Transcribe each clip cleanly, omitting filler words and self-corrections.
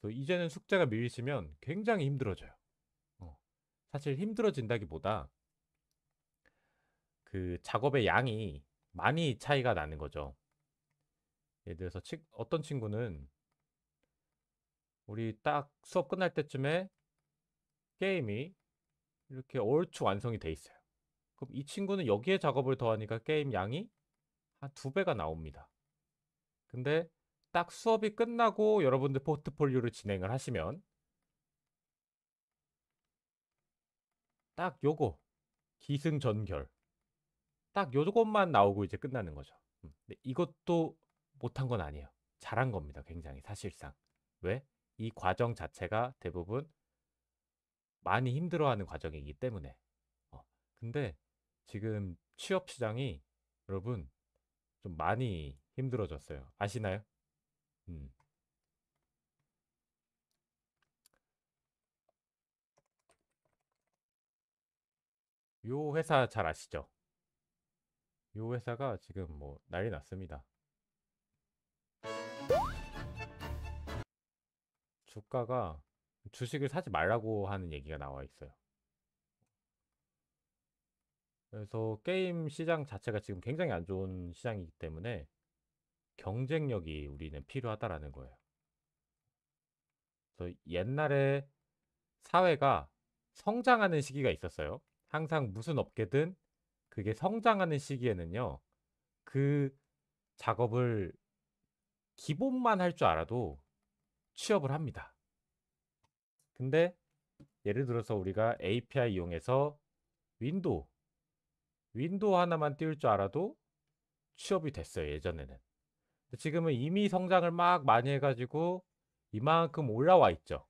그래서 이제는 숙제가 밀리시면 굉장히 힘들어져요. 어, 사실 힘들어진다기보다 그 작업의 양이 많이 차이가 나는 거죠. 예를 들어서 어떤 친구는 우리 딱 수업 끝날 때쯤에 게임이 이렇게 얼추 완성이 돼 있어요. 그럼 이 친구는 여기에 작업을 더하니까 게임 양이 한 두 배가 나옵니다. 근데 딱 수업이 끝나고 여러분들 포트폴리오를 진행을 하시면 딱 요거 기승전결 딱 요것만 나오고 이제 끝나는 거죠. 근데 이것도 못한 건 아니에요. 잘한 겁니다. 굉장히 사실상. 왜? 이 과정 자체가 대부분 많이 힘들어하는 과정이기 때문에. 근데 지금 취업 시장이 여러분 좀 많이 힘들어졌어요. 아시나요? 음. 요 회사 잘 아시죠? 요 회사가 지금 뭐 난리 났습니다. 주가가 주식을 사지 말라고 하는 얘기가 나와 있어요. 그래서 게임 시장 자체가 지금 굉장히 안 좋은 시장이기 때문에 경쟁력이 우리는 필요하다라는 거예요. 그래서 옛날에 사회가 성장하는 시기가 있었어요. 항상 무슨 업계든 그게 성장하는 시기에는요, 그 작업을 기본만 할 줄 알아도 취업을 합니다. 근데 예를 들어서 우리가 API 이용해서 윈도우, 윈도우 하나만 띄울 줄 알아도 취업이 됐어요, 예전에는. 지금은 이미 성장을 막 많이 해가지고 이만큼 올라와 있죠.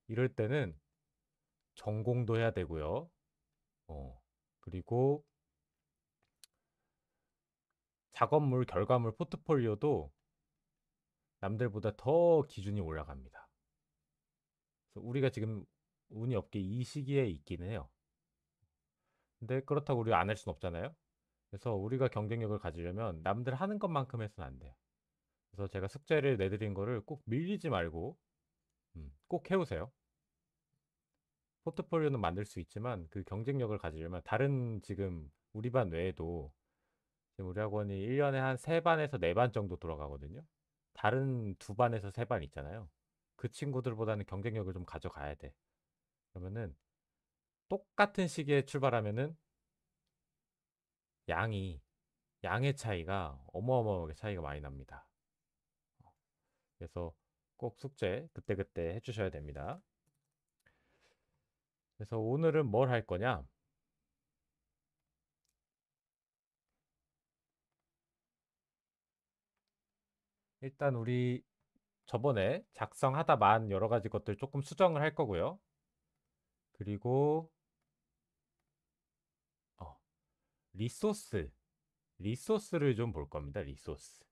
이럴 때는 전공도 해야 되고요. 그리고 작업물, 결과물, 포트폴리오도 남들보다 더 기준이 올라갑니다. 그래서 우리가 지금 운이 없게 이 시기에 있기는 해요. 근데 그렇다고 우리가 안 할 수는 없잖아요. 그래서 우리가 경쟁력을 가지려면 남들 하는 것만큼 해서는 안 돼요. 그래서 제가 숙제를 내드린 거를 꼭 밀리지 말고 꼭 해오세요. 포트폴리오는 만들 수 있지만 그 경쟁력을 가지려면 다른 지금 우리 반 외에도 지금 우리 학원이 1년에 한 3반에서 4반 정도 돌아가거든요. 다른 2반에서 3반 있잖아요. 그 친구들보다는 경쟁력을 좀 가져가야 돼. 그러면은 똑같은 시기에 출발하면은 양이 양의 차이가 어마어마하게 차이가 많이 납니다. 그래서 꼭 숙제 그때그때 해주셔야 됩니다. 그래서 오늘은 뭘 할 거냐? 일단 우리 저번에 작성하다만 여러 가지 것들 조금 수정을 할 거고요. 그리고 어, 리소스, 리소스를 좀 볼 겁니다. 리소스.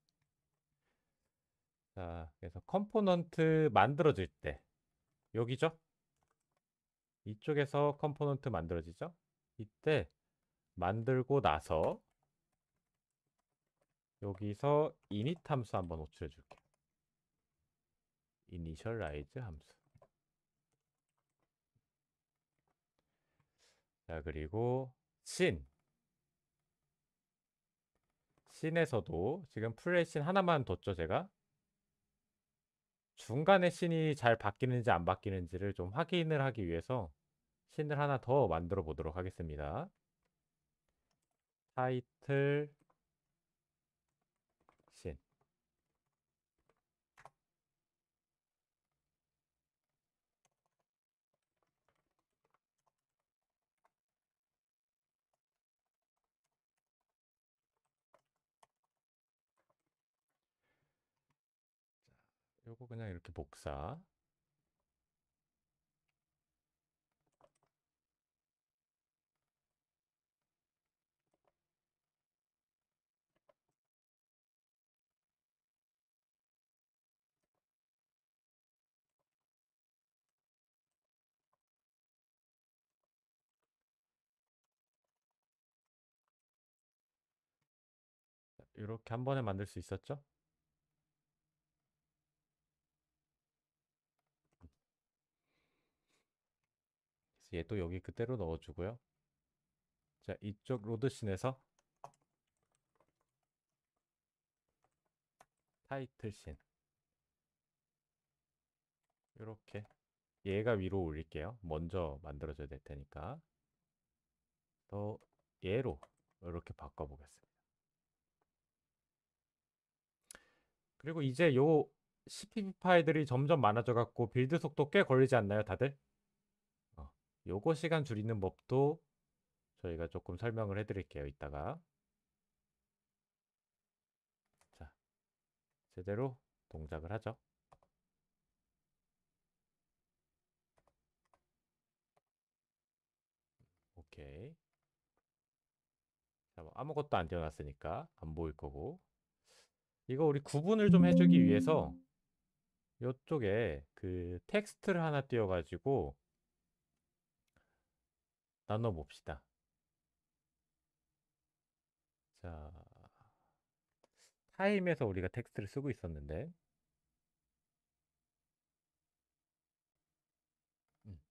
자, 그래서 컴포넌트 만들어질 때 여기죠? 이쪽에서 컴포넌트 만들어지죠? 이때 만들고 나서 여기서 init 함수 한번 호출해 줄게요. initialize 함수. 자, 그리고 씬에서도 지금 풀의 씬 하나만 뒀죠, 제가. 중간에 씬이 잘 바뀌는지 안 바뀌는지를 좀 확인을 하기 위해서 씬을 하나 더 만들어 보도록 하겠습니다. 타이틀 씬. 요거 그냥 이렇게 복사. 이렇게 한 번에 만들 수 있었죠? 얘도 여기 그대로 넣어주고요. 자, 이쪽 로드씬에서 타이틀씬 이렇게 얘가 위로 올릴게요. 먼저 만들어줘야 될 테니까 더 얘로 이렇게 바꿔보겠습니다. 그리고 이제 요 CPP 파일들이 점점 많아져 갖고 빌드 속도 꽤 걸리지 않나요, 다들? 요거 시간 줄이는 법도 저희가 조금 설명을 해드릴게요, 이따가. 자, 제대로 동작을 하죠. 오케이. 자, 뭐 아무것도 안 띄워놨으니까 안 보일 거고. 이거 우리 구분을 좀 해주기 위해서 요쪽에 그 텍스트를 하나 띄워가지고 나눠 봅시다. 자, 타임에서 우리가 텍스트를 쓰고 있었는데,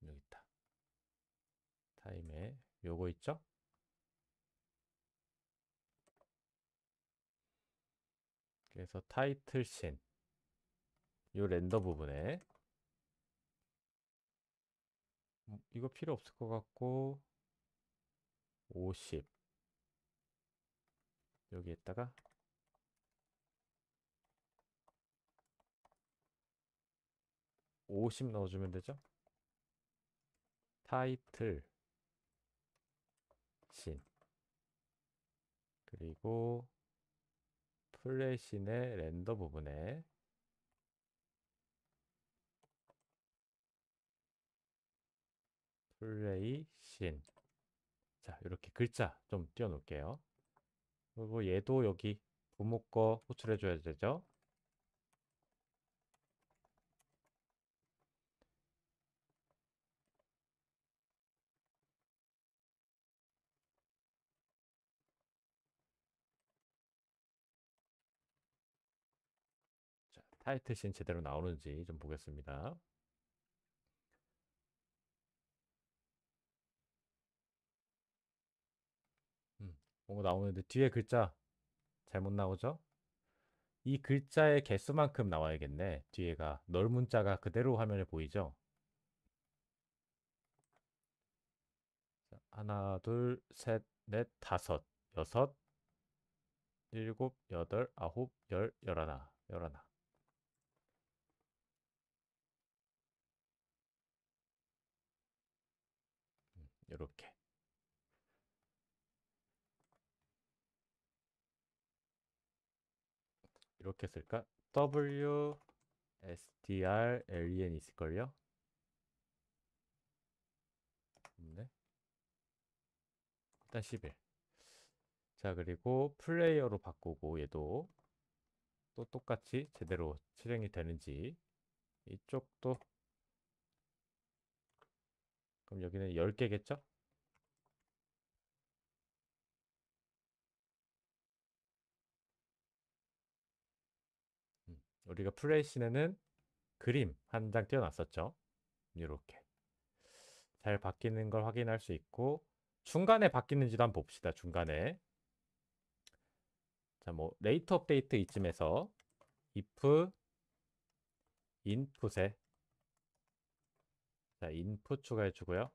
여기 있다. 타임에 요거 있죠? 그래서 타이틀 씬, 요 렌더 부분에 이거 필요 없을 것 같고 50 여기에다가 50 넣어주면 되죠? 타이틀 씬 그리고 플래신의 렌더 부분에 플레이 씬. 자, 이렇게 글자 좀 띄워 놓을게요. 그리고 얘도 여기 부모 거 호출해 줘야 되죠. 자, 타이틀 씬 제대로 나오는지 좀 보겠습니다. 뭔가 나오는데 뒤에 글자 잘못 나오죠? 이 글자의 개수만큼 나와야겠네. 뒤에가 넓은 자가 그대로 화면에 보이죠? 자, 하나, 둘, 셋, 넷, 다섯, 여섯, 일곱, 여덟, 아홉, 열, 열하나, 열하나. 이렇게. 이렇게 쓸까? W, STR, LEN 있을걸요? 없네. 일단 11. 자, 그리고 플레이어로 바꾸고 얘도 또 똑같이 제대로 실행이 되는지 이쪽도 그럼 여기는 10개겠죠? 우리가 플레이 씬에는 그림 한 장 띄워놨었죠. 이렇게 잘 바뀌는 걸 확인할 수 있고 중간에 바뀌는지도 한번 봅시다. 중간에 자, 뭐 레이트 업데이트 이쯤에서 if input에 자, input 추가해 주고요.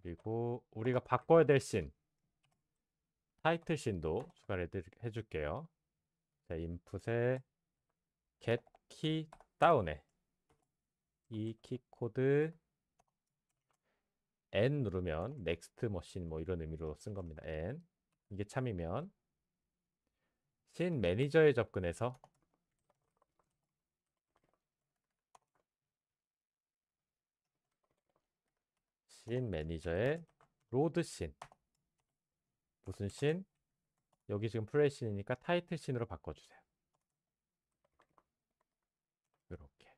그리고 우리가 바꿔야 될 씬 타이틀 씬도 추가를 해줄게요. 자, input에 get key down에 이 키 코드 N 누르면 next machine 뭐 이런 의미로 쓴 겁니다. N 이게 참이면 씬 매니저에 접근해서 씬 매니저에 로드 씬 무슨 씬? 여기 지금 플레이 씬이니까 타이틀 씬으로 바꿔주세요. 이렇게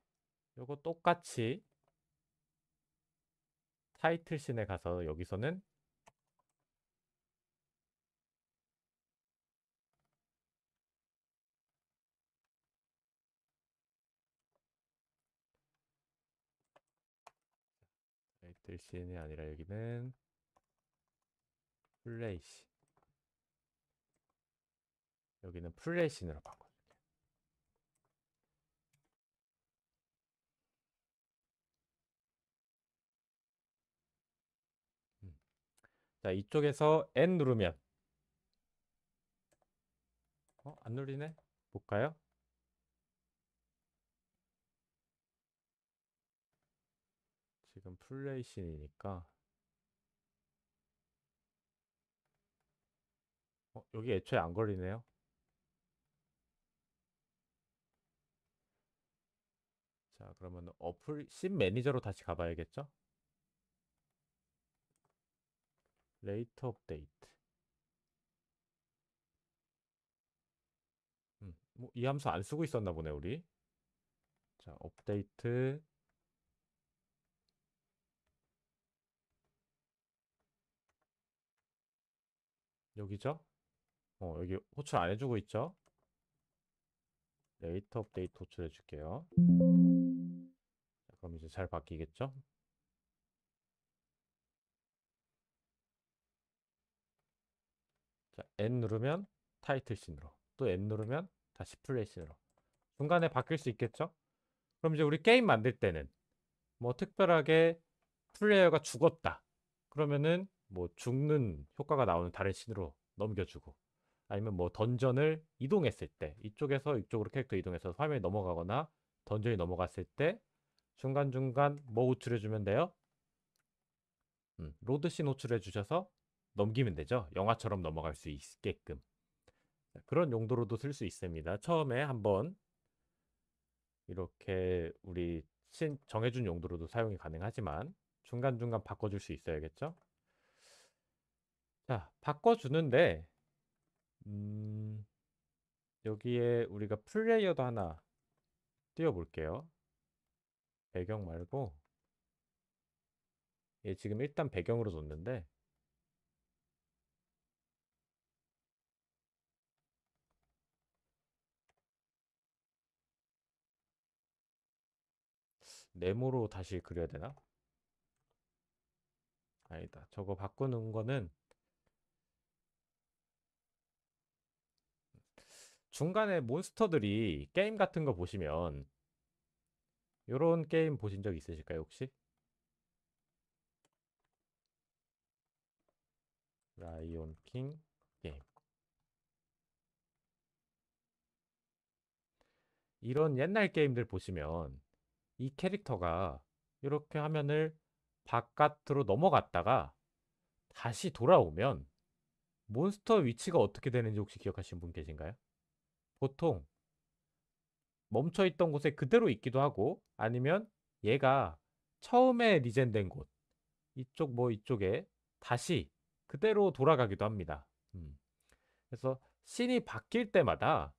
요거 똑같이 타이틀 씬에 가서 여기서는 타이틀씬이 아니라 여기는 플레이씬. 여기는 플레이씬으로 바꿔. 자, 이쪽에서 N 누르면 안 눌리네? 볼까요? 지금 플레이씬이니까 여기 애초에 안 걸리네요. 자, 그러면 어플 씬 매니저로 다시 가봐야겠죠? 레이트 업데이트. 뭐이 함수 안 쓰고 있었나 보네, 우리. 자, 업데이트. 여기죠? 여기 호출 안 해주고 있죠? 레이트 업데이트 호출해 줄게요. 그럼 이제 잘 바뀌겠죠? 자, N 누르면 타이틀 씬으로, 또 N 누르면 다시 플레이 씬으로. 중간에 바뀔 수 있겠죠? 그럼 이제 우리 게임 만들 때는 뭐 특별하게 플레이어가 죽었다. 그러면은 뭐 죽는 효과가 나오는 다른 씬으로 넘겨주고, 아니면 뭐 던전을 이동했을 때 이쪽에서 이쪽으로 캐릭터 이동해서 화면이 넘어가거나 던전이 넘어갔을 때 중간중간 뭐 호출해주면 돼요? 로드씬 호출해 주셔서 넘기면 되죠. 영화처럼 넘어갈 수 있게끔. 그런 용도로도 쓸 수 있습니다. 처음에 한번 이렇게 우리 정해준 용도로도 사용이 가능하지만 중간중간 바꿔줄 수 있어야겠죠. 자, 바꿔주는데 여기에 우리가 플레이어도 하나 띄워볼게요. 배경 말고 얘 지금 일단 배경으로 뒀는데 네모로 다시 그려야 되나? 아니다. 저거 바꾸는 거는 중간에 몬스터들이 게임 같은 거 보시면 요런 게임 보신 적 있으실까요, 혹시? 라이온 킹 게임. 이런 옛날 게임들 보시면 이 캐릭터가 이렇게 화면을 바깥으로 넘어갔다가 다시 돌아오면 몬스터 위치가 어떻게 되는지 혹시 기억하시는 분 계신가요? 보통 멈춰있던 곳에 그대로 있기도 하고, 아니면 얘가 처음에 리젠된 곳, 이쪽 뭐 이쪽에 다시 그대로 돌아가기도 합니다. 그래서 씬이 바뀔 때마다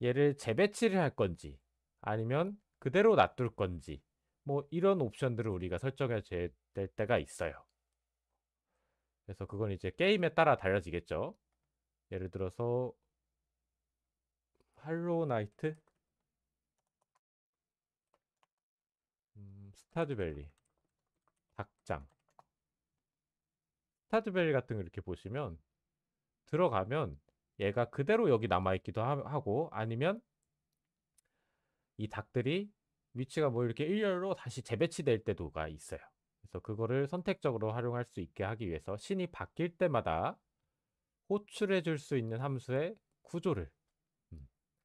얘를 재배치를 할 건지 아니면 그대로 놔둘 건지 뭐 이런 옵션들을 우리가 설정해야 될 때가 있어요. 그래서 그건 이제 게임에 따라 달라지겠죠. 예를 들어서 할로우 나이트, 스타드밸리, 닭장, 스타드밸리 같은 거 이렇게 보시면 들어가면 얘가 그대로 여기 남아있기도 하고, 아니면 이 닭들이 위치가 뭐 이렇게 일렬로 다시 재배치될 때도가 있어요. 그래서 그거를 선택적으로 활용할 수 있게 하기 위해서 신이 바뀔 때마다 호출해 줄 수 있는 함수의 구조를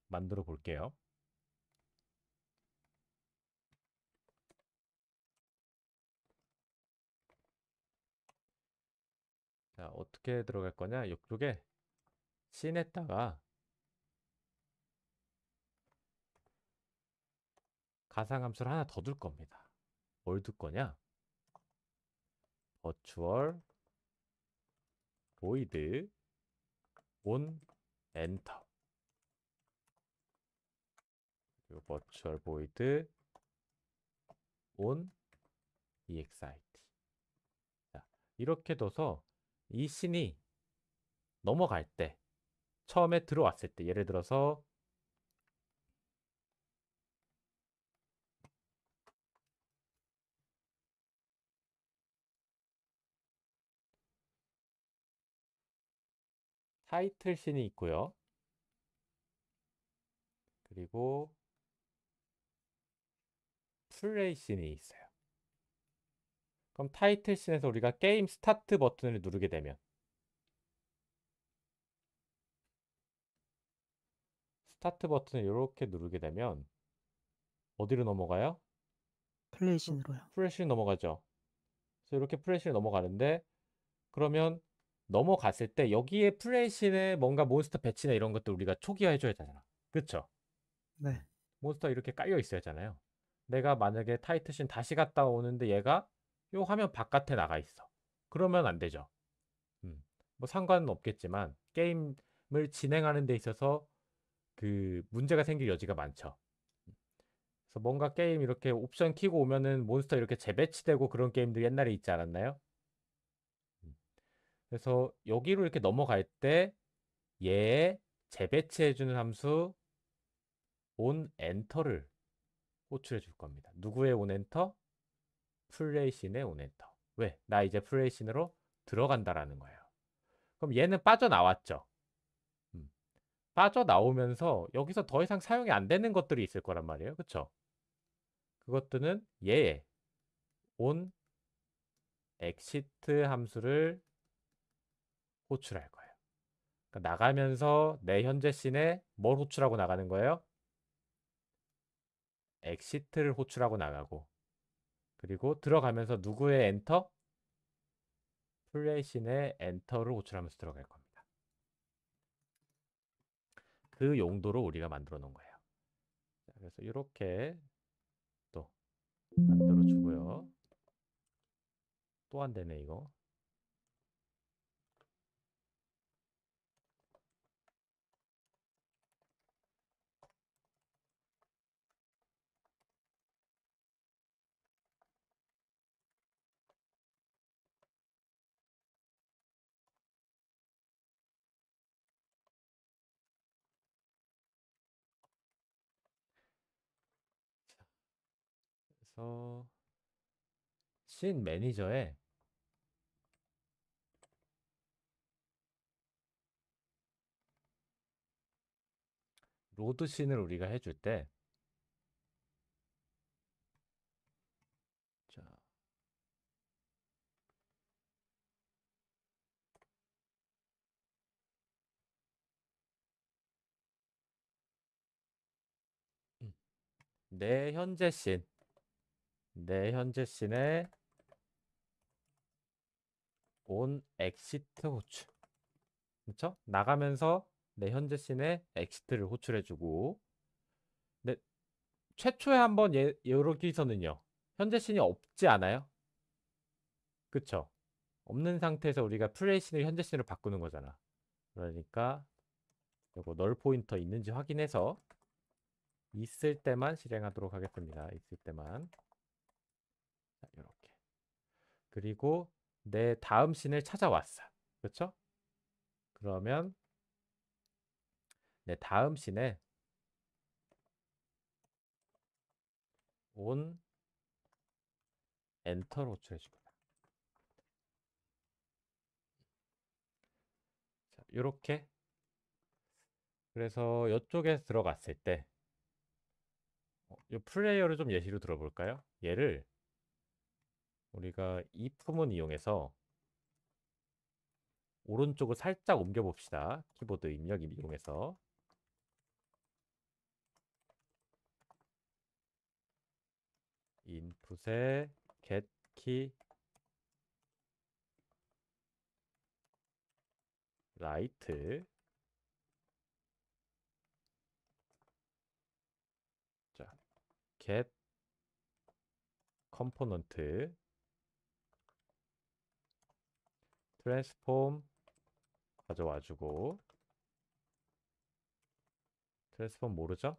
만들어 볼게요. 자, 어떻게 들어갈 거냐? 이쪽에 씬에다가 가상함수를 하나 더 둘 겁니다. 뭘 둘 거냐? 버추얼 보이드 온 엔터, 그리고 버추얼 보이드 온 EXIT. 자, 이렇게 둬서 이 씬이 넘어갈 때, 처음에 들어왔을 때, 예를 들어서 타이틀 씬이 있고요. 그리고 플레이 씬이 있어요. 그럼 타이틀 씬에서 우리가 게임 스타트 버튼을 누르게 되면 스타트 버튼을 이렇게 누르게 되면 어디로 넘어가요? 플레이신으로요. 플래시로 넘어가죠. 그래서 이렇게 플래시로 넘어가는데 그러면 넘어갔을 때 여기에 플래시에 뭔가 몬스터 배치나 이런 것들 우리가 초기화 해줘야 되잖아. 그쵸? 네. 몬스터 이렇게 깔려 있어야 하잖아요. 내가 만약에 타이틀씬 다시 갔다 오는데 얘가 요 화면 바깥에 나가 있어. 그러면 안 되죠. 뭐 상관은 없겠지만 게임을 진행하는 데 있어서 그 문제가 생길 여지가 많죠. 그래서 뭔가 게임 이렇게 옵션 키고 오면은 몬스터 이렇게 재배치되고 그런 게임들 옛날에 있지 않았나요? 그래서 여기로 이렇게 넘어갈 때 얘에 재배치해주는 함수 on 엔터를 호출해 줄 겁니다. 누구의 on 엔터? 플레이신의 on 엔터. 왜? 나 이제 플레이신으로 들어간다라는 거예요. 그럼 얘는 빠져나왔죠. 음. 빠져나오면서 여기서 더 이상 사용이 안 되는 것들이 있을 거란 말이에요. 그쵸? 그것들은 얘의 on exit 함수를 호출할 거예요. 그러니까 나가면서 내 현재 씬에 뭘 호출하고 나가는 거예요? exit를 호출하고 나가고 그리고 들어가면서 누구의 엔터? 플레이신의 엔터를 호출하면서 들어갈 겁니다. 그 용도로 우리가 만들어 놓은 거예요. 자, 그래서 이렇게 또 만들어 주고요. 또 안 되네 이거. 그래서 씬 매니저에 로드 씬을 우리가 해줄 때 자, 음, 내 현재 씬, 내 현재 씬에 on exit 호출. 그렇죠? 나가면서 내 현재 씬에 exit를 호출해주고 근데 최초에 한번 여기서는요. 현재 씬이 없지 않아요? 그쵸? 없는 상태에서 우리가 플레이 씬을 현재 씬으로 바꾸는 거잖아. 그러니까 요거 널 포인터 있는지 확인해서 있을 때만 실행하도록 하겠습니다. 있을 때만. 자, 이렇게. 그리고 내 다음 씬을 찾아왔어. 그렇죠? 그러면 내 다음 씬에 on 엔터를 호출해 줍니다. 자, 이렇게 그래서 이쪽에 들어갔을 때 이 플레이어를 좀 예시로 들어볼까요? 얘를 우리가 이 품은 이용해서 오른쪽을 살짝 옮겨 봅시다. 키보드 입력 이용해서 인풋에 get key right 자 get component transform 가져와 주고 transform 모르죠?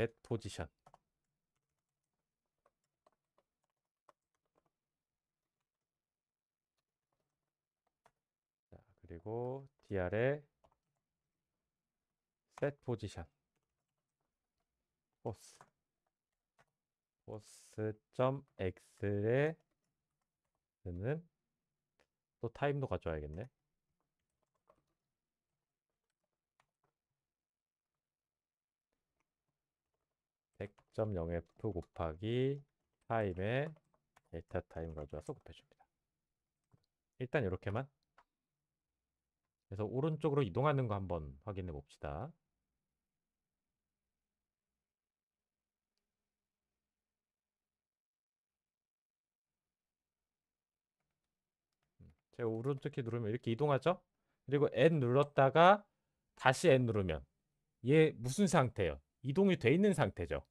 get position 자 그리고 str에 set position force.x에 는 또 타임도 가져와야겠네. 100.0f 곱하기 타임에 데이터 타임 가져와서 곱해줍니다. 일단 이렇게만. 그래서 오른쪽으로 이동하는 거 한번 확인해 봅시다. 제가 오른쪽 키 누르면 이렇게 이동하죠? 그리고 N 눌렀다가 다시 N 누르면 얘 무슨 상태예요? 이동이 돼 있는 상태죠.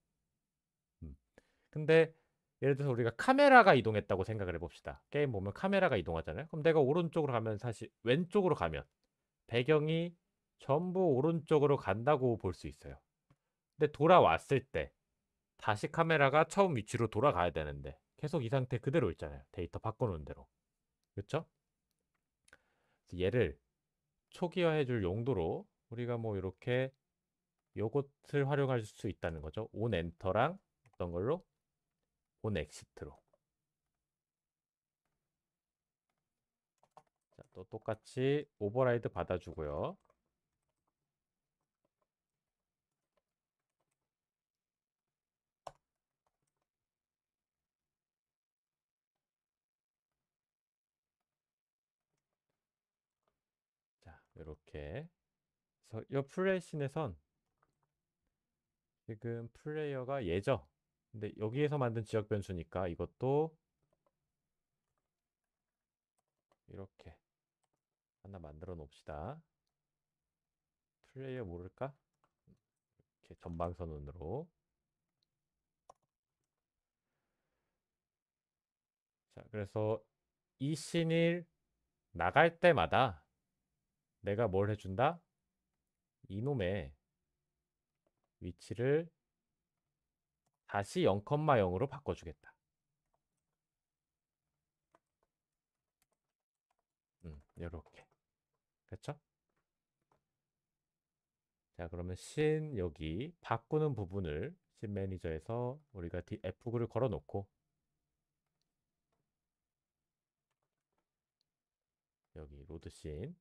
근데 예를 들어서 우리가 카메라가 이동했다고 생각을 해봅시다. 게임 보면 카메라가 이동하잖아요. 그럼 내가 오른쪽으로 가면 사실 왼쪽으로 가면 배경이 전부 오른쪽으로 간다고 볼 수 있어요. 근데 돌아왔을 때 다시 카메라가 처음 위치로 돌아가야 되는데 계속 이 상태 그대로 있잖아요. 데이터 바꿔놓은 대로. 그렇죠? 얘를 초기화해 줄 용도로 우리가 뭐 이렇게 요것을 활용할 수 있다는 거죠. 온 엔터랑 어떤 걸로? 온 엑시트로. 자, 또 똑같이 오버라이드 받아주고요. 자, 이렇게. 그래서 이 플레이씬에선 지금 플레이어가 얘죠. 근데 여기에서 만든 지역 변수니까 이것도 이렇게 하나 만들어 놓읍시다. 플레이어 모를까? 이렇게 전방선언으로. 자, 그래서 이 씬을 나갈 때마다 내가 뭘 해준다? 이놈의 위치를 다시 0,0으로 바꿔주겠다. 이렇게. 그렇죠? 자, 그러면 씬 여기 바꾸는 부분을 씬 매니저에서 우리가 F9를 걸어 놓고 여기 로드 씬.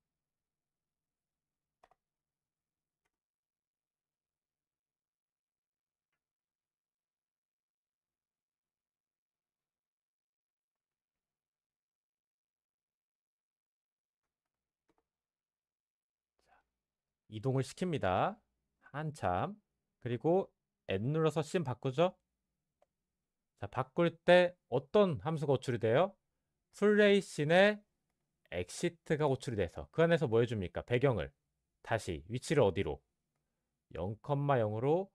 이동을 시킵니다. 한참. 그리고 N 눌러서 씬 바꾸죠? 자, 바꿀 때 어떤 함수가 호출이 돼요? 플레이 씬에 엑시트가 호출이 돼서 그 안에서 뭐 해줍니까? 배경을 다시 위치를 어디로? 0,0으로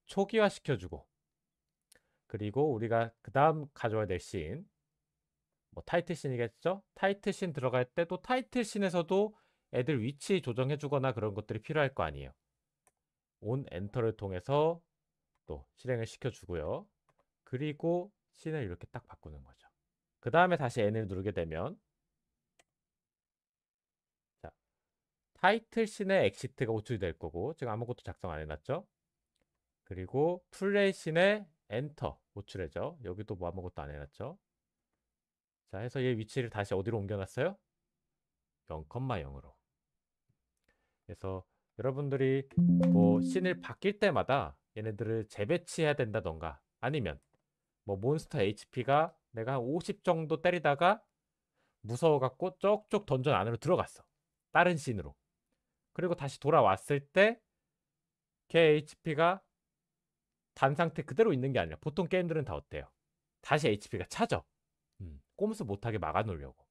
초기화 시켜주고 그리고 우리가 그 다음 가져와야 될 씬, 뭐 타이틀 씬이겠죠? 타이틀 씬 들어갈 때 또 타이틀 씬에서도 애들 위치 조정해주거나 그런 것들이 필요할 거 아니에요. 온 엔터를 통해서 또 실행을 시켜주고요. 그리고 씬을 이렇게 딱 바꾸는 거죠. 그 다음에 다시 N을 누르게 되면 자, 타이틀 씬에 엑시트가 호출이 될 거고 지금 아무것도 작성 안 해놨죠? 그리고 플레이 씬에 엔터 호출해죠. 여기도 뭐 아무것도 안 해놨죠? 자, 해서 얘 위치를 다시 어디로 옮겨놨어요? 0,0으로. 그래서 여러분들이 뭐 씬을 바뀔 때마다 얘네들을 재배치해야 된다던가 아니면 뭐 몬스터 HP가 내가 한 50 정도 때리다가 무서워갖고 쪽쪽 던전 안으로 들어갔어. 다른 씬으로. 그리고 다시 돌아왔을 때 걔 HP가 단 상태 그대로 있는 게 아니라 보통 게임들은 다 어때요? 다시 HP가 차죠. 꼼수 못하게 막아놓으려고.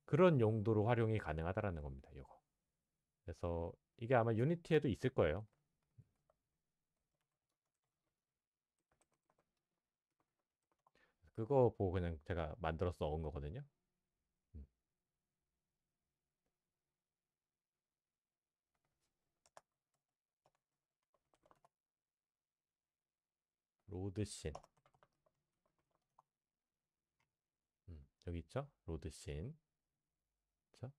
그런 용도로 활용이 가능하다라는 겁니다. 이거. 그래서 이게 아마 유니티에도 있을 거예요. 그거 보고 그냥 제가 만들어서 넣은 거거든요. 음. 로드씬. 여기 있죠? 로드씬. 그쵸?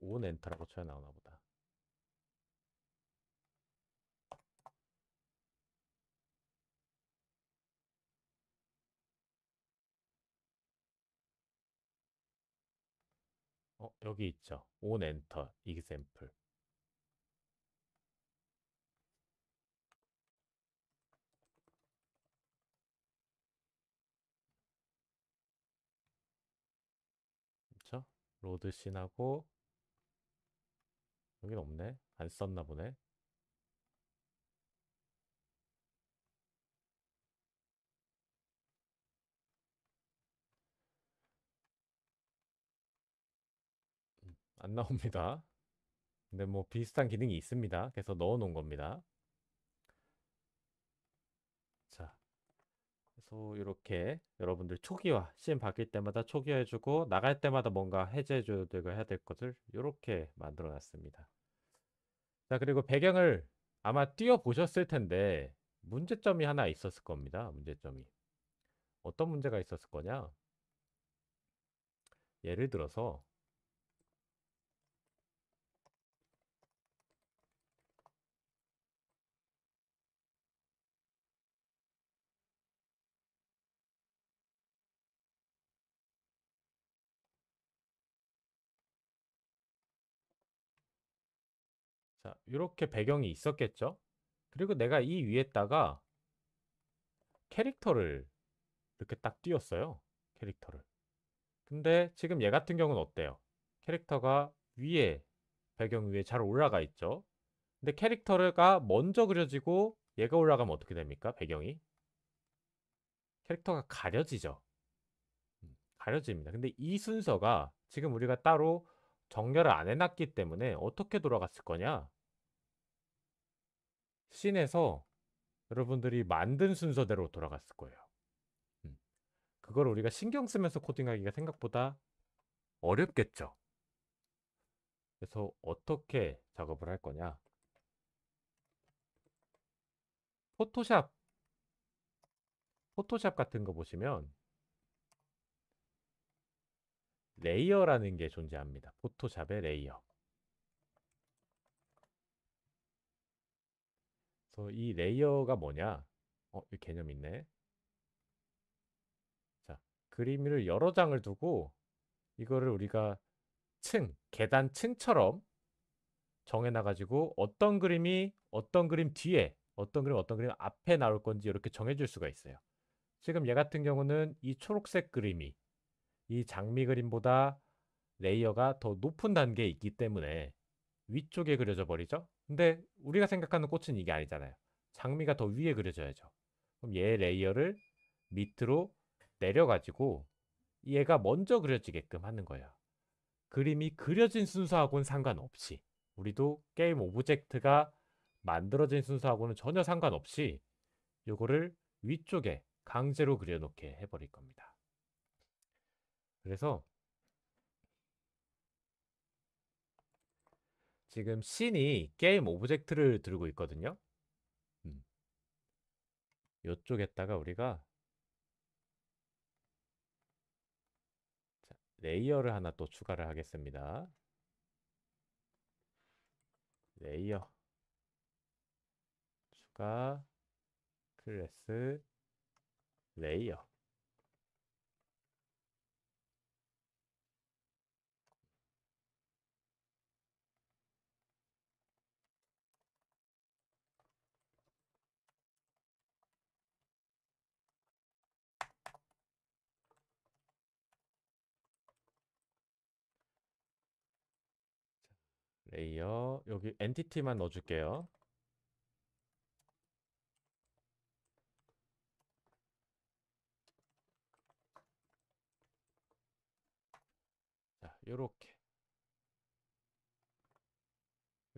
온 엔터라고 쳐야 나오나 보다. 여기 있죠. 온 엔터 example. 그쵸? 로드 씬하고 여긴 없네. 안 썼나 보네. 안 나옵니다. 근데 뭐 비슷한 기능이 있습니다. 그래서 넣어 놓은 겁니다. 자, 그래서 이렇게 여러분들 초기화, 씬 바뀔 때마다 초기화해주고 나갈 때마다 뭔가 해제해줘야 되고 해야 될 것을 이렇게 만들어 놨습니다. 자, 그리고 배경을 아마 띄워 보셨을 텐데 문제점이 하나 있었을 겁니다. 문제점이. 어떤 문제가 있었을 거냐? 예를 들어서 자, 이렇게 배경이 있었겠죠? 그리고 내가 이 위에다가 캐릭터를 이렇게 딱 띄웠어요. 캐릭터를. 근데 지금 얘 같은 경우는 어때요? 캐릭터가 위에 배경 위에 잘 올라가 있죠. 근데 캐릭터가 먼저 그려지고 얘가 올라가면 어떻게 됩니까? 배경이 캐릭터가 가려지죠. 가려집니다. 근데 이 순서가 지금 우리가 따로 정렬을 안 해놨기 때문에 어떻게 돌아갔을 거냐? 씬에서 여러분들이 만든 순서대로 돌아갔을 거예요. 음, 그걸 우리가 신경 쓰면서 코딩하기가 생각보다 어렵겠죠. 그래서 어떻게 작업을 할 거냐? 포토샵, 포토샵 같은 거 보시면 레이어라는 게 존재합니다. 포토샵의 레이어. 그래서 이 레이어가 뭐냐? 이 개념 있네. 자, 그림을 여러 장을 두고 이거를 우리가 계단 층처럼 정해놔가지고 어떤 그림 뒤에, 어떤 그림 앞에 나올 건지 이렇게 정해줄 수가 있어요. 지금 얘 같은 경우는 이 초록색 그림이 이 장미 그림보다 레이어가 더 높은 단계에 있기 때문에 위쪽에 그려져 버리죠. 근데 우리가 생각하는 꽃은 이게 아니잖아요. 장미가 더 위에 그려져야죠. 그럼 얘 레이어를 밑으로 내려가지고 얘가 먼저 그려지게끔 하는 거예요. 그림이 그려진 순서하고는 상관없이 우리도 게임 오브젝트가 만들어진 순서하고는 전혀 상관없이 요거를 위쪽에 강제로 그려놓게 해버릴 겁니다. 그래서 지금 씬이 게임 오브젝트를 들고 있거든요. 이쪽에다가 우리가 자, 레이어를 하나 또 추가를 하겠습니다. 레이어 추가 클래스 레이어. 레이어 여기 엔티티만 넣어줄게요. 자, 요렇게.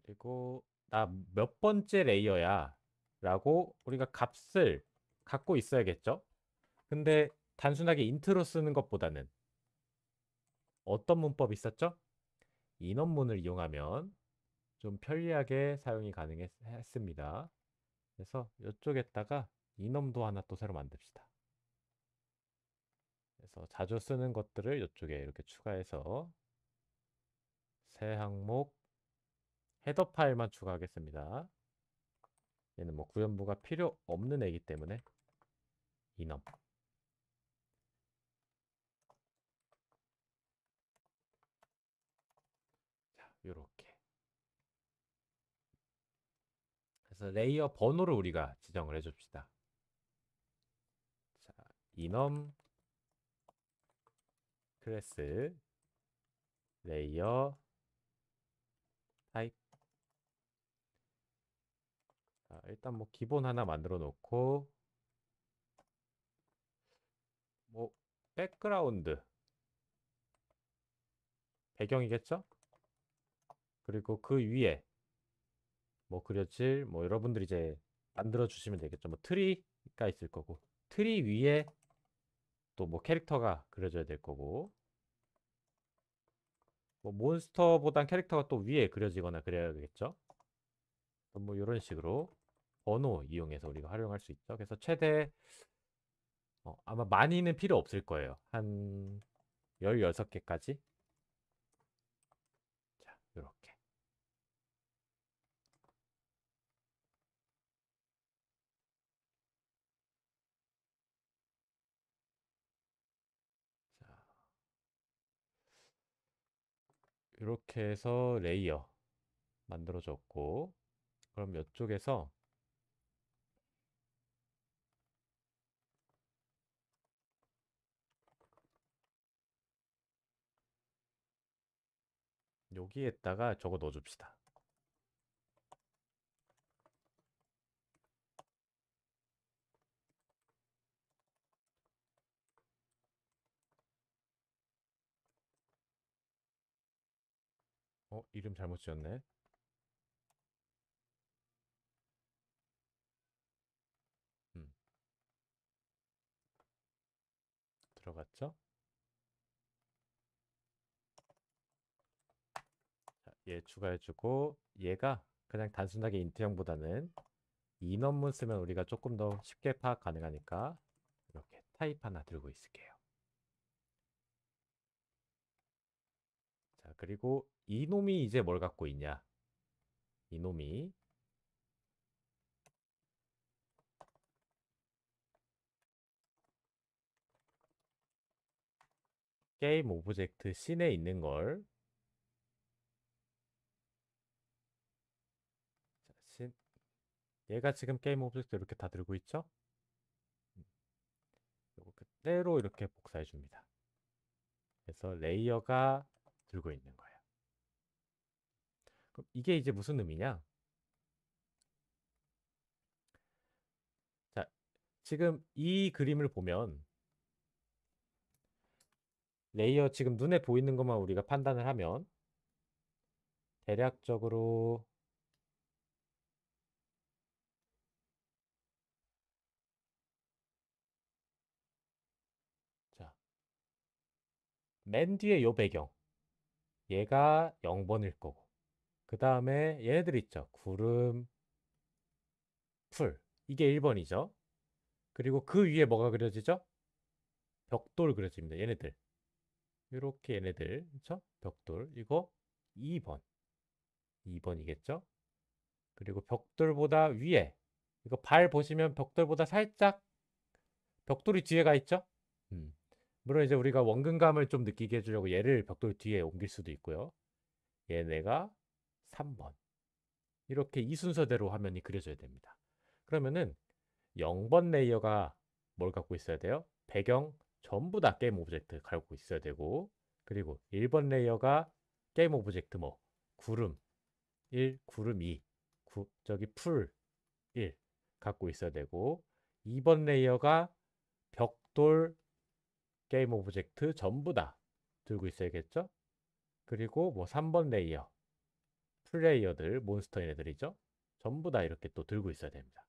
그리고 나 몇 번째 레이어야 라고 우리가 값을 갖고 있어야겠죠. 근데 단순하게 인트로 쓰는 것보다는 어떤 문법이 있었죠? 인원문을 이용하면 좀 편리하게 사용이 가능했습니다. 그래서 이쪽에다가 인원도 하나 또 새로 만듭시다. 그래서 자주 쓰는 것들을 이쪽에 이렇게 추가해서 새 항목 헤더 파일만 추가하겠습니다. 얘는 뭐 구현부가 필요 없는 애기 때문에 이넘. 자, 요렇게. 그래서 레이어 번호를 우리가 지정을 해줍시다. 자, 이넘 클래스 레이어 타입. 자, 일단 뭐 기본 하나 만들어 놓고 뭐 백그라운드 배경이겠죠? 그리고 그 위에 뭐 그려질 뭐 여러분들이 이제 만들어 주시면 되겠죠. 뭐 트리가 있을 거고 트리 위에 또 뭐 캐릭터가 그려져야 될 거고 뭐 몬스터보단 캐릭터가 또 위에 그려지거나 그래야겠죠. 뭐 이런 식으로 번호 이용해서 우리가 활용할 수 있죠. 그래서 최대 아마 많이는 필요 없을 거예요. 한 16개까지. 자, 이렇게. 자, 이렇게 해서 레이어 만들어졌고 그럼 이쪽에서 여기에다가 저거 넣어줍시다. 이름 잘못 지었네. 음, 들어갔죠? 자, 얘 추가해주고 얘가 그냥 단순하게 인트형보다는 인원문 쓰면 우리가 조금 더 쉽게 파악 가능하니까 이렇게 타입 하나 들고 있을게요. 자, 그리고 이놈이 이제 뭘 갖고 있냐? 이놈이 게임 오브젝트 씬에 있는 걸 자, 씬 얘가 지금 게임 오브젝트 이렇게 다 들고 있죠? 요거 그대로 이렇게 복사해 줍니다. 그래서 레이어가 들고 있는 거예요. 그럼 이게 이제 무슨 의미냐? 자, 지금 이 그림을 보면 레이어 지금 눈에 보이는 것만 우리가 판단을 하면 대략적으로 자, 맨 뒤에 요 배경 얘가 0번일 거고 그 다음에 얘네들 있죠. 구름, 풀 이게 1번이죠. 그리고 그 위에 뭐가 그려지죠? 벽돌 그려집니다. 얘네들 이렇게 얘네들 그렇죠? 벽돌 이거 2번 2번이겠죠? 그리고 벽돌보다 위에 이거 발 보시면 벽돌보다 살짝 벽돌이 뒤에 가 있죠? 음. 물론 이제 우리가 원근감을 좀 느끼게 해주려고 얘를 벽돌 뒤에 옮길 수도 있고요. 얘네가 3번 이렇게 이 순서대로 화면이 그려져야 됩니다. 그러면은 0번 레이어가 뭘 갖고 있어야 돼요? 배경 전부 다 게임 오브젝트 갖고 있어야 되고 그리고 1번 레이어가 게임 오브젝트 뭐 구름 1, 구름 2, 저기 풀 1 갖고 있어야 되고 2번 레이어가 벽돌 게임 오브젝트 전부 다 들고 있어야겠죠? 그리고 뭐 3번 레이어 플레이어들 몬스터 얘네들이죠. 전부 다 이렇게 또 들고 있어야 됩니다.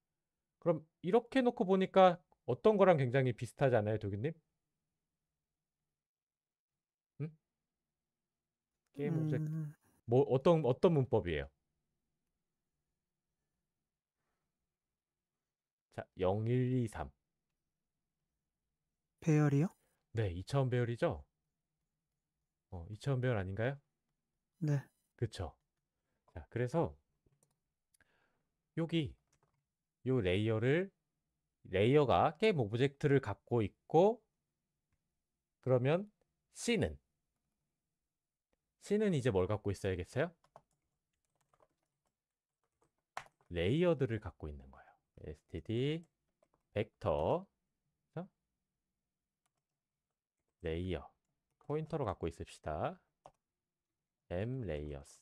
그럼 이렇게 놓고 보니까 어떤 거랑 굉장히 비슷하지 않아요, 도규님? 응? 게임 오브젝트 음, 뭐 어떤 문법이에요? 자, 0, 1, 2, 3. 배열이요? 네, 2차원 배열이죠? 2차원 배열 아닌가요? 네. 그쵸? 자, 그래서 여기 요 레이어가 게임 오브젝트를 갖고 있고, 그러면 C는 이제 뭘 갖고 있어야겠어요? 레이어들을 갖고 있는 거예요. std 벡터 레이어 포인터로 갖고 있읍시다. m layers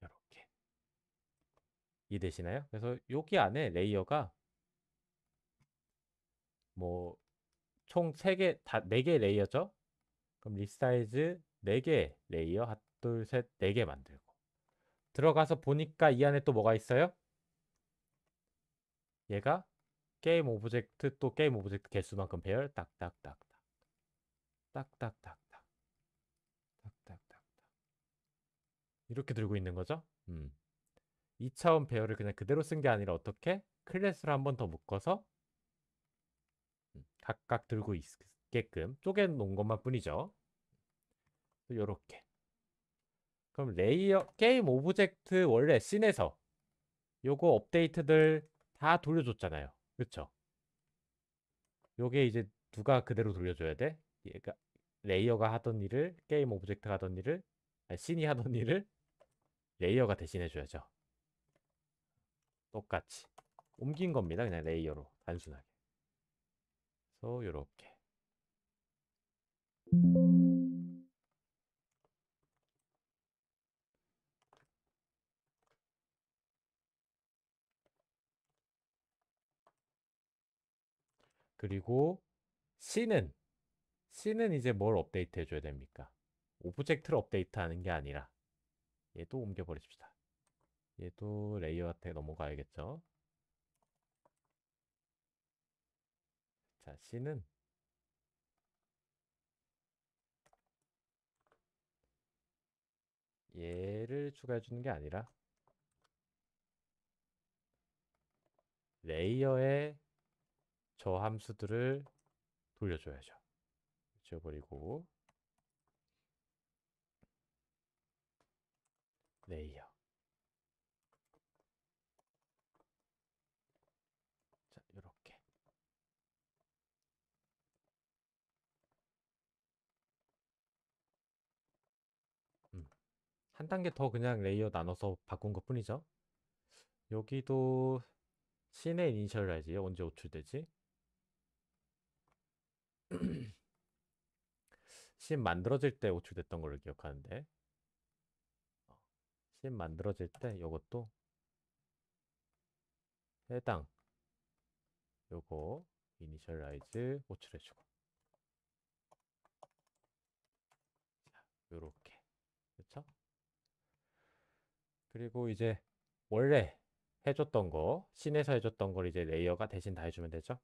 이렇게 이해되시나요? 그래서 여기 안에 레이어가 뭐 총 3개, 다 4개 레이어죠? 그럼 리사이즈 4개 레이어, 하나, 둘, 셋, 4개 만들고. 들어가서 보니까 이 안에 또 뭐가 있어요? 얘가 게임 오브젝트, 또 게임 오브젝트 개수만큼 배열, 딱딱딱딱. 딱딱딱딱. 딱딱딱. 이렇게 들고 있는 거죠? 2차원 배열을 그냥 그대로 쓴 게 아니라 어떻게? 클래스를 한 번 더 묶어서 각각 들고 있게끔 쪼개 놓은 것만 뿐이죠. 요렇게. 그럼 레이어 게임 오브젝트 원래 씬에서 요거 업데이트들 다 돌려줬잖아요. 그쵸? 요게 이제 누가 그대로 돌려줘야 돼? 얘가 레이어가 하던 일을, 게임 오브젝트가 하던 일을, 아니, 씬이 하던 일을 레이어가 대신해줘야죠. 똑같이 옮긴 겁니다. 그냥 레이어로 단순하게. 그래서 요렇게. 그리고 C는 이제 뭘 업데이트 해줘야 됩니까? 오브젝트를 업데이트 하는 게 아니라 얘도 옮겨버립시다. 얘도 레이어한테 넘어가야겠죠. 자, C는 얘를 추가해 주는 게 아니라 레이어의 저 함수들을 돌려줘야죠. 지워버리고 레이어. 자, 이렇게. 한 단계 더 그냥 레이어 나눠서 바꾼 것 뿐이죠. 여기도 씬의 이니셜라이즈 언제 호출되지? 씬 만들어질 때 호출됐던 걸로 기억하는데, 씬 만들어질 때 요것도 해당 요거 이니셜라이즈 호출해주고, 자, 요렇게. 그렇죠? 그리고 이제 원래 해줬던 거, 씬에서 해줬던 걸 이제 레이어가 대신 다 해주면 되죠.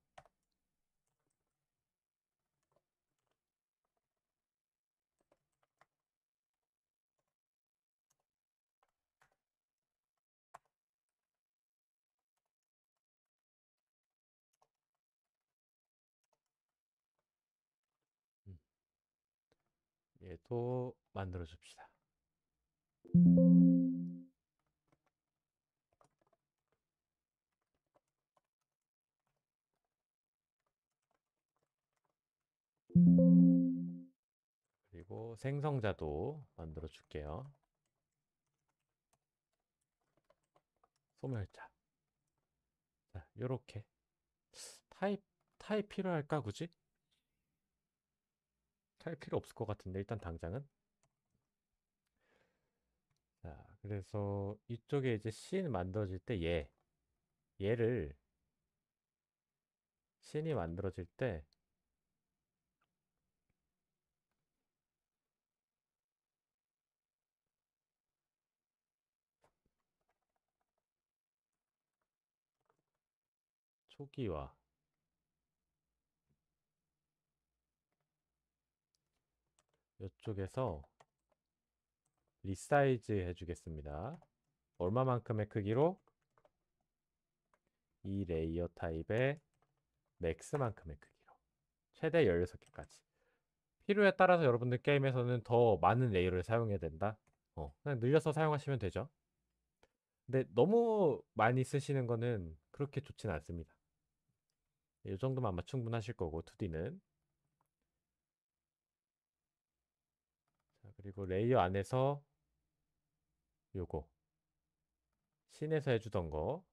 음, 얘도 만들어 줍시다. 그리고 생성자도 만들어 줄게요. 소멸자. 자, 요렇게. 타입, 타입 필요할까, 굳이? 타입 필요 없을 것 같은데, 일단 당장은. 자, 그래서 이쪽에 이제 씬 만들어질 때 얘를, 씬이 만들어질 때, 초기화, 이쪽에서 리사이즈 해주겠습니다. 얼마만큼의 크기로? 이 레이어 타입의 맥스만큼의 크기로. 최대 16개까지. 필요에 따라서 여러분들 게임에서는 더 많은 레이어를 사용해야 된다. 그냥 늘려서 사용하시면 되죠. 근데 너무 많이 쓰시는 거는 그렇게 좋진 않습니다. 이 정도면 아마 충분하실 거고 2D는. 자, 그리고 레이어 안에서 요거 씬에서 해주던 거.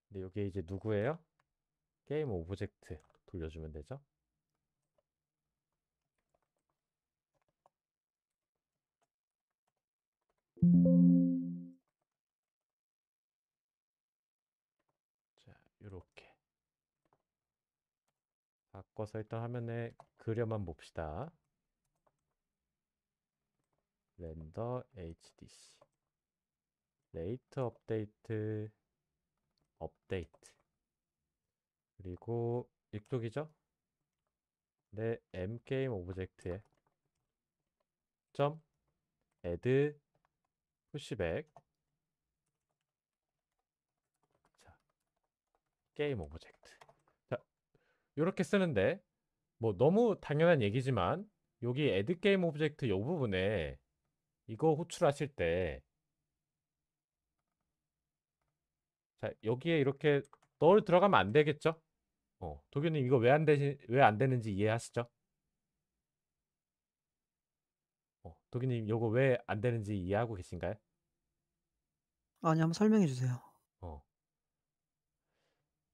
근데 이게 이제 누구예요? 게임 오브젝트 돌려주면 되죠. 자, 요렇게 바꿔서 일단 화면에 그려만 봅시다. 렌더 HDC 레이트 업데이트 업데이트 그리고 이쪽이죠? 내 M게임 오브젝트에 점 add 푸시백 자, 게임 오브젝트. 자, 이렇게 쓰는데 뭐 너무 당연한 얘기지만 여기 add 게임 오브젝트 요 부분에 이거 호출하실 때 자, 여기에 이렇게 넣을 들어가면 안 되겠죠? 도규님 이거 왜 안 되는지 이해하시죠? 도규님 요거 왜 안 되는지 이해하고 계신가요? 아니, 한번 설명해 주세요. 어.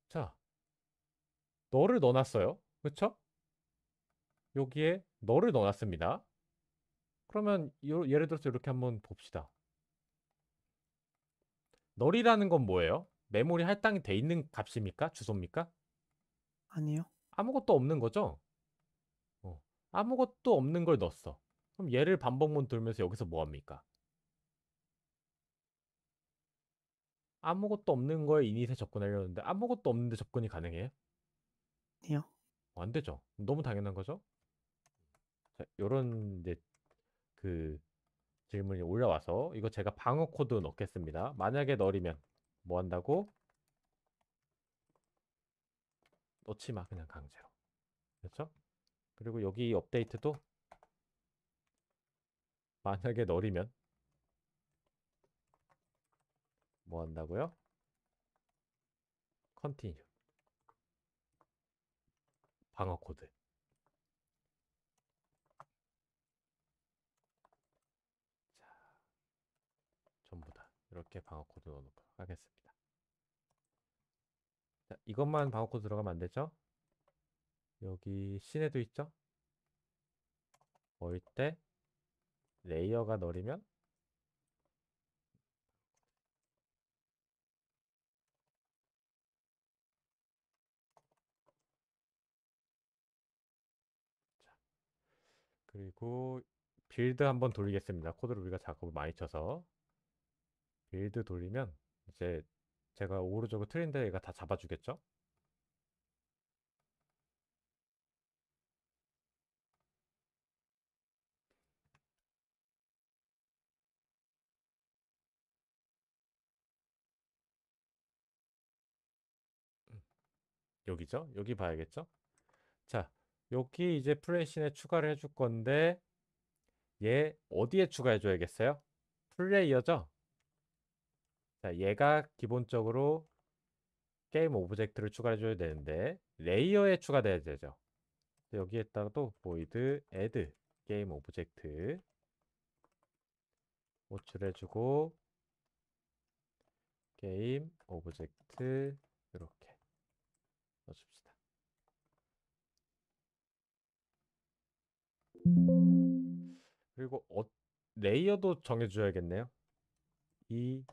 자, 너를 넣어놨어요. 그쵸? 여기에 너를 넣어놨습니다. 그러면 예를 들어서 이렇게 한번 봅시다. 널이라는 건 뭐예요? 메모리 할당이 돼 있는 값입니까? 주소입니까? 아니요. 아무것도 없는 거죠? 어. 아무것도 없는 걸 넣었어. 그럼 얘를 반복문 돌면서 여기서 뭐 합니까? 아무것도 없는 거에 이닛에 접근하려는데 아무것도 없는데 접근이 가능해요? 아니요. 안 되죠. 너무 당연한 거죠? 자, 요런 이제 그 질문이 올라와서 이거 제가 방어 코드 넣겠습니다. 만약에 널이면 뭐 한다고? 넣지 마 그냥 강제로. 그렇죠? 그리고 여기 업데이트도 만약에 널이면 뭐 한다고요? 컨티뉴 방어 코드 자, 전부 다 이렇게 방어 코드 넣어놓도록 하겠습니다. 자, 이것만 방어 코드 들어가면 안 되죠? 여기 씬에도 있죠? 뭐일 때 레이어가 널이면 자, 그리고 빌드 한번 돌리겠습니다. 코드를 우리가 작업을 많이 쳐서 빌드 돌리면 이제 제가 오른쪽으로 트린데 얘가 다 잡아주겠죠? 여기죠? 여기 봐야겠죠? 자, 여기 이제 플레이씬에 추가를 해줄 건데 얘 어디에 추가해 줘야겠어요? 플레이어죠? 자, 얘가 기본적으로 게임 오브젝트를 추가해 줘야 되는데 레이어에 추가돼야 되죠. 여기에다가도 void add 게임 오브젝트 호출해 주고 게임 오브젝트 이렇게 넣어줍시다. 그리고 레이어도 정해줘야겠네요. 이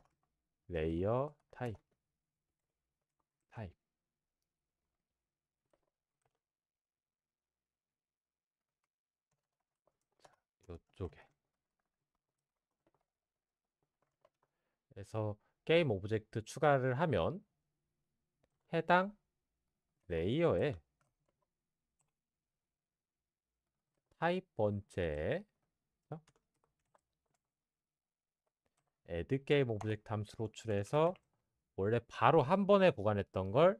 레이어 타입 이쪽에 그래서 게임 오브젝트 추가를 하면 해당 레이어에 타입 번째에 add 게임 오브젝트 함수로 호출해서 원래 바로 한 번에 보관했던 걸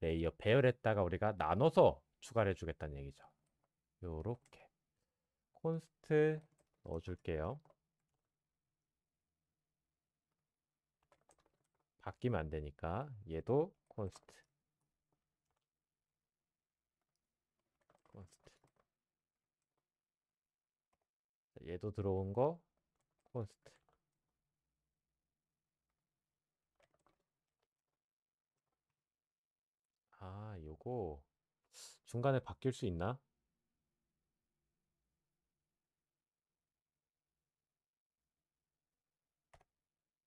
레이어 배열했다가 우리가 나눠서 추가를 해주겠다는 얘기죠. 요렇게 콘스트 넣어줄게요. 바뀌면 안 되니까 얘도 콘스트. 콘스트. 얘도 들어온 거 콘스트. 아, 요거 중간에 바뀔 수 있나?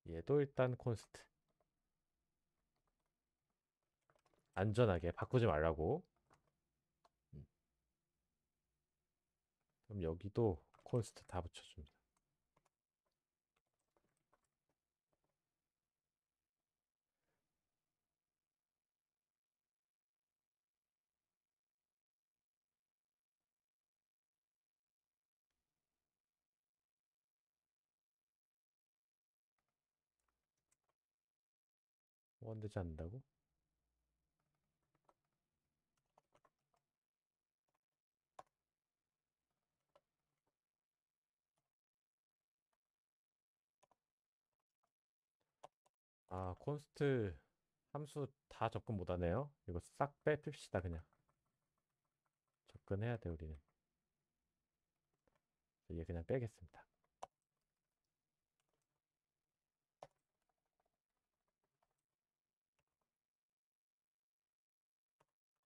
얘도 일단 콘스트. 안전하게 바꾸지 말라고. 음, 그럼 여기도 콘스트 다 붙여줍니다. 원되지 않는다고? 아, 콘스트 함수 다 접근 못하네요. 이거 싹 빼봅시다 그냥. 접근해야 돼 우리는. 얘 그냥 빼겠습니다.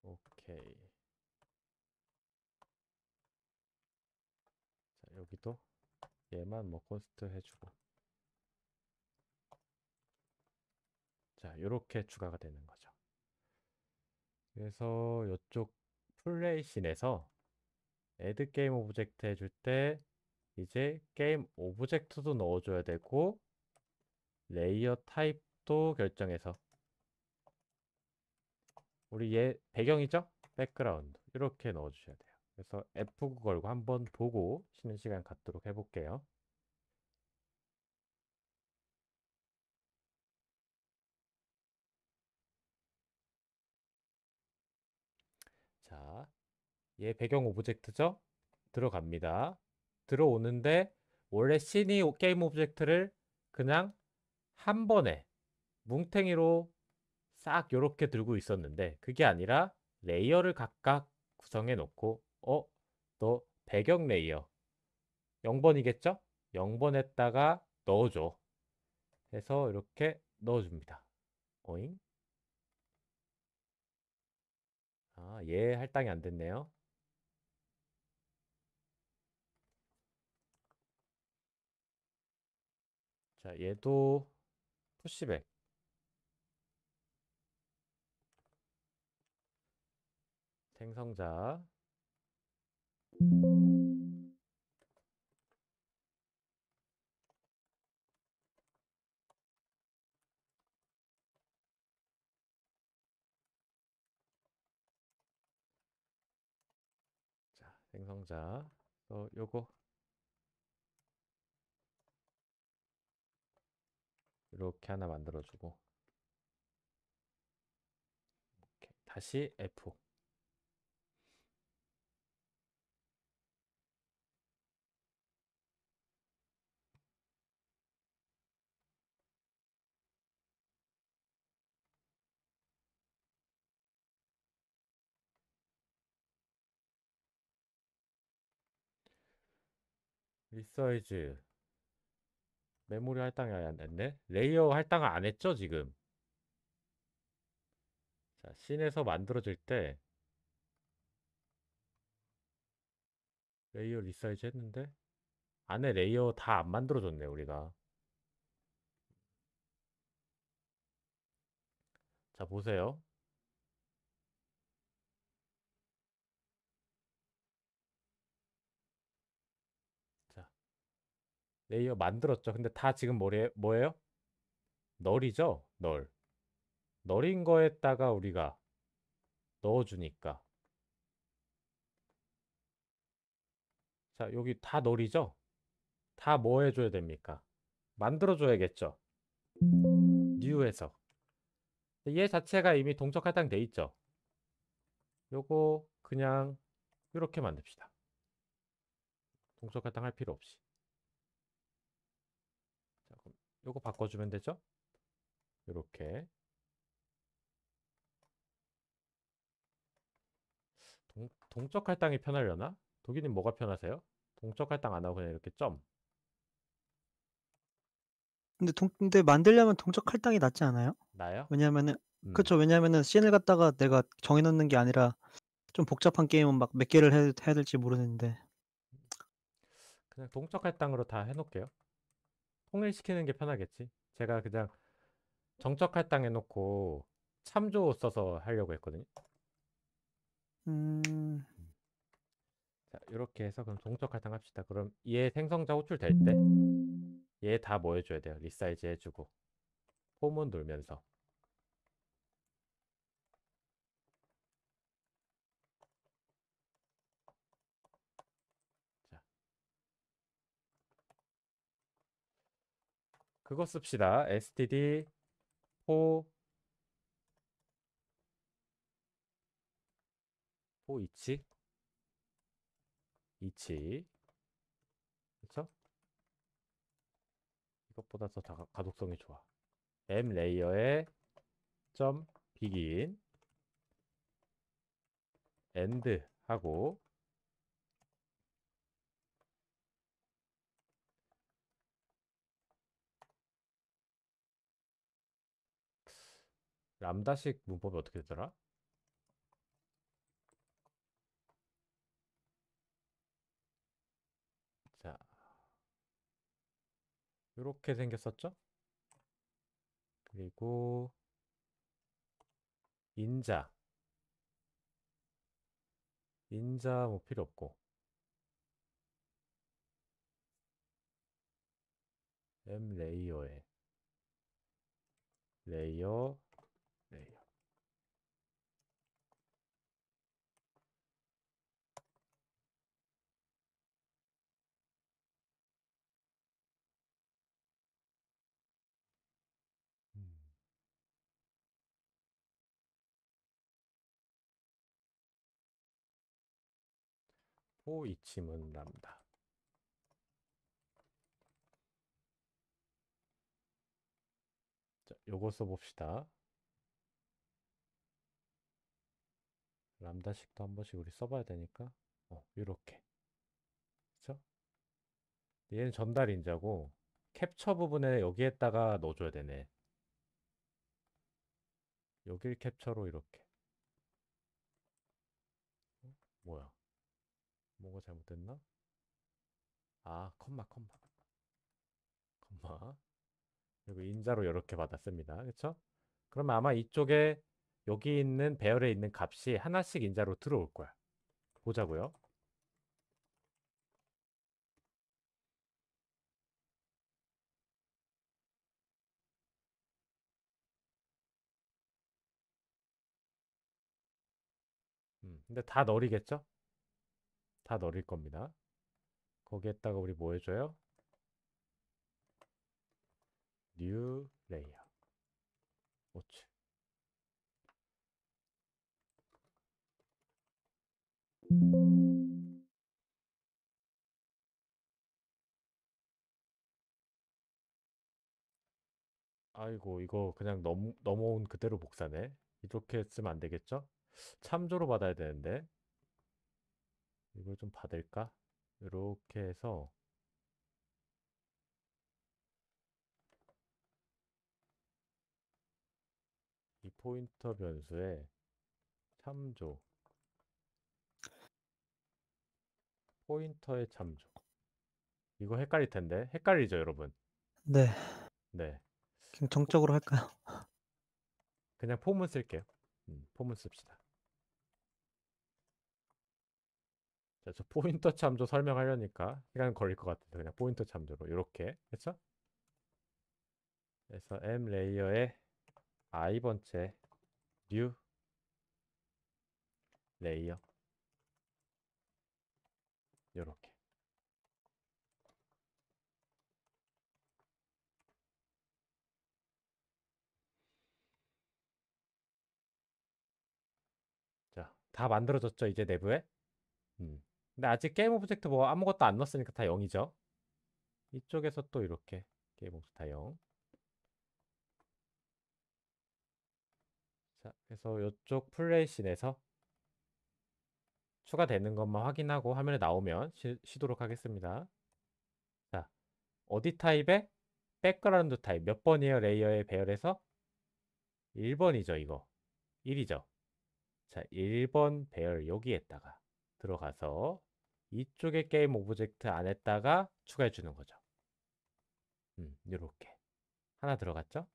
오케이. 자, 여기도 얘만 뭐 콘스트 해주고. 자, 요렇게 추가가 되는 거죠. 그래서 이쪽 플레이씬에서 애드 게임 오브젝트 해줄 때 이제 게임 오브젝트도 넣어줘야 되고 레이어 타입도 결정해서 우리 얘 배경이죠? 백그라운드 이렇게 넣어주셔야 돼요. 그래서 F9 걸고 한번 보고 쉬는 시간 갖도록 해볼게요. 자, 얘 배경 오브젝트죠? 들어갑니다. 들어오는데 원래 씬이 게임 오브젝트를 그냥 한 번에 뭉탱이로 싹 요렇게 들고 있었는데 그게 아니라 레이어를 각각 구성해 놓고 너 배경 레이어 0번이겠죠? 0번에다가 넣어줘 해서 이렇게 넣어줍니다. 오잉? 아, 얘 할당이 안 됐네요. 자, 얘도 푸시백 생성자. 자, 생성자. 요거 이렇게 하나 만들어주고 오케이. 다시 F. 리사이즈 메모리 할당이 안 됐네. 레이어 할당을 안 했죠 지금. 자, 씬에서 만들어질 때 레이어 리사이즈 했는데 안에 레이어 다 안 만들어줬네 우리가. 자, 보세요. 자, 레이어 만들었죠. 근데 다 지금 뭐예요? 널이죠? 널. 널인 거에다가 우리가 넣어주니까. 자, 여기 다 널이죠? 다 뭐 해줘야 됩니까? 만들어줘야겠죠. 뉴에서. 얘 자체가 이미 동적 할당돼 있죠. 요거 그냥 이렇게 만듭시다. 동적 할당 할 필요 없이. 자, 그럼 요거 바꿔주면 되죠? 요렇게. 동적 할당이 편하려나? 독일님 뭐가 편하세요? 동적 할당 안 하고 그냥 이렇게 점. 근데 만들려면 동적 할당이 낫지 않아요? 나요? 왜냐면은 음. 그쵸. 왜냐면은 씬을 갖다가 내가 정해 놓는 게 아니라 좀 복잡한 게임은 막 몇 개를 해야 될지 모르는데. 그냥 동적 할당으로 다 해놓을게요. 통일시키는 게 편하겠지. 제가 그냥 정적 할당 해놓고 참조 써서 하려고 했거든요. 음. 자, 이렇게 해서 그럼 동적 할당 합시다. 그럼 얘 생성자 호출될 때 얘 다 뭐 해줘야 돼요? 리사이즈 해주고 포문 돌면서. 자, 그거 씁시다. std 포 이치 이치. 그쵸? 이것보다 더 가독성이 좋아. m 레이어에 점 begin end 하고 람다식 문법이 어떻게 되더라? 자, 이렇게 생겼었죠? 그리고 인자 뭐 필요 없고 m 레이어에 레이어 레이어. 음. 포 이침은 람다. 자, 요거 써봅시다. 람다식도 한 번씩 우리 써봐야 되니까 요렇게. 그쵸? 얘는 전달 인자고 캡처 부분에 여기에다가 넣어줘야 되네. 여길 캡처로 이렇게. 뭐야? 뭐가 잘못됐나? 아, 컴마. 그리고 인자로 이렇게 받았습니다. 그쵸? 그러면 아마 이쪽에 여기 있는 배열에 있는 값이 하나씩 인자로 들어올 거야. 보자고요. 근데 다 널이겠죠? 다 널일 겁니다. 거기에다가 우리 뭐 해줘요? 뉴 레이어. 오츠. 아이고, 이거 그냥 넘어온 그대로 복사네. 이렇게 쓰면 안 되겠죠? 참조로 받아야 되는데. 이걸 좀 받을까? 이렇게 해서 이 포인터 변수에 참조, 포인터의 참조. 이거 헷갈릴 텐데. 헷갈리죠, 여러분? 네. 네. 그냥 포- 정적으로 할까요? 그냥 포문 쓸게요. 포문 씁시다. 자, 저 포인터 참조 설명하려니까 시간 걸릴 것 같아서 그냥 포인터 참조로 이렇게 그쵸? 그래서 M 레이어에 i번째 new 레이어 이렇게. 자, 다 만들어졌죠, 이제 내부에? 음. 근데 아직 게임 오브젝트 뭐 아무것도 안 넣었으니까 다 0이죠. 이쪽에서 또 이렇게 게임 오브젝트 다 0. 자, 그래서 이쪽 플레이씬에서 추가되는 것만 확인하고 화면에 나오면 쉬도록 하겠습니다. 자, 어디 타입에 백그라운드 타입 몇 번이에요? 레이어에 배열해서 1번이죠, 이거. 1이죠. 자, 1번 배열 여기에다가 들어가서 이쪽에 게임 오브젝트 안에다가 추가해 주는 거죠. 이렇게 하나 들어갔죠?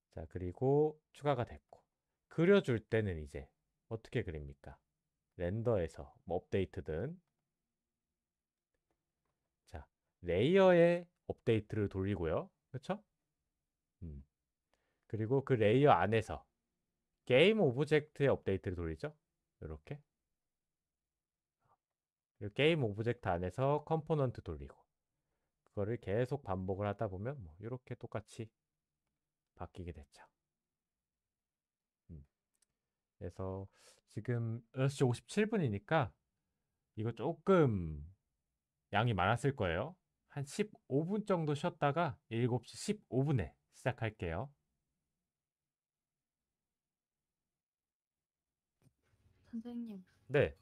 자, 그리고 추가가 됐고 그려줄 때는 이제 어떻게 그립니까? 렌더에서 뭐 업데이트든 자, 레이어에 업데이트를 돌리고요. 그렇죠? 그리고 그 레이어 안에서 게임 오브젝트의 업데이트를 돌리죠. 이렇게 게임 오브젝트 안에서 컴포넌트 돌리고 그거를 계속 반복을 하다 보면 뭐 이렇게 똑같이 바뀌게 됐죠. 그래서 지금 6시 57분이니까 이거 조금 양이 많았을 거예요. 한 15분 정도 쉬었다가 7시 15분에 시작할게요. 선생님, 네.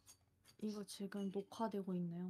이거 지금 녹화되고 있네요.